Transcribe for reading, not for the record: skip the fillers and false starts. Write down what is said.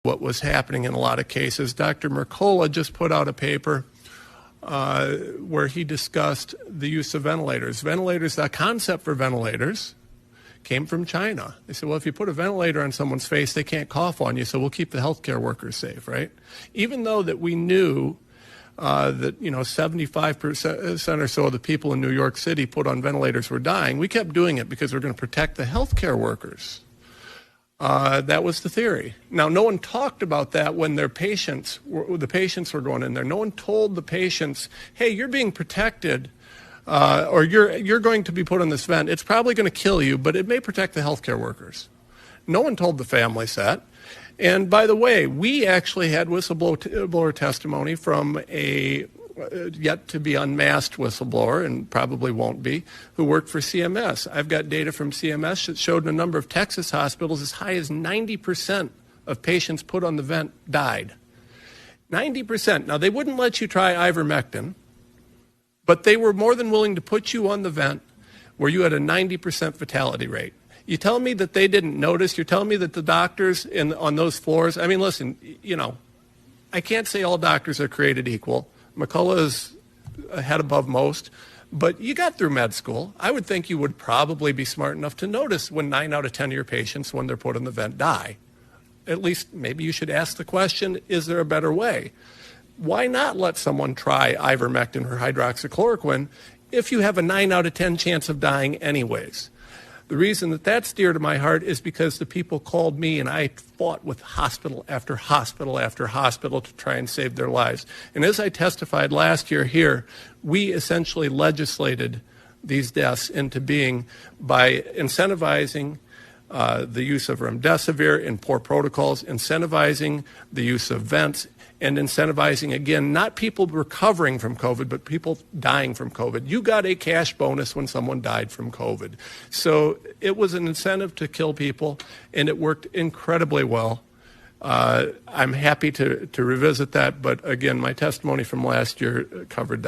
what was happening in a lot of cases. Dr. Mercola just put out a paper where he discussed the use of ventilators. Ventilators, the concept for ventilators came from China. They said, well, if you put a ventilator on someone's face, they can't cough on you, so we'll keep the healthcare workers safe, right? Even though that we knew that 75% or so of the people in New York City put on ventilators were dying, we kept doing it because we're going to protect the healthcare workers. That was the theory. Now, no one talked about that when the patients were going in there. No one told the patients, hey, you're being protected, or you're going to be put on this vent. It's probably going to kill you, but it may protect the healthcare workers. No one told the families that. And by the way, we actually had whistleblower testimony from a yet to be unmasked whistleblower, and probably won't be, who worked for CMS. I've got data from CMS that showed in a number of Texas hospitals as high as 90% of patients put on the vent died. 90%. Now, they wouldn't let you try ivermectin, but they were more than willing to put you on the vent where you had a 90% fatality rate. You tell me that they didn't notice? You're telling me that the doctors on those floors, I mean, listen, I can't say all doctors are created equal. McCullough is ahead above most, but you got through med school. I would think you would probably be smart enough to notice when 9 out of 10 of your patients, when they're put in the vent, die. At least maybe you should ask the question, is there a better way? Why not let someone try ivermectin or hydroxychloroquine if you have a 9 out of 10 chance of dying anyways? The reason that that's dear to my heart is because the people called me and I fought with hospital after hospital after hospital to try and save their lives. And as I testified last year here, we essentially legislated these deaths into being by incentivizing the use of remdesivir in poor protocols, incentivizing the use of vents, and incentivizing, again, not people recovering from COVID, but people dying from COVID. You got a cash bonus when someone died from COVID. So it was an incentive to kill people, and it worked incredibly well. I'm happy to revisit that, but again, my testimony from last year covered that.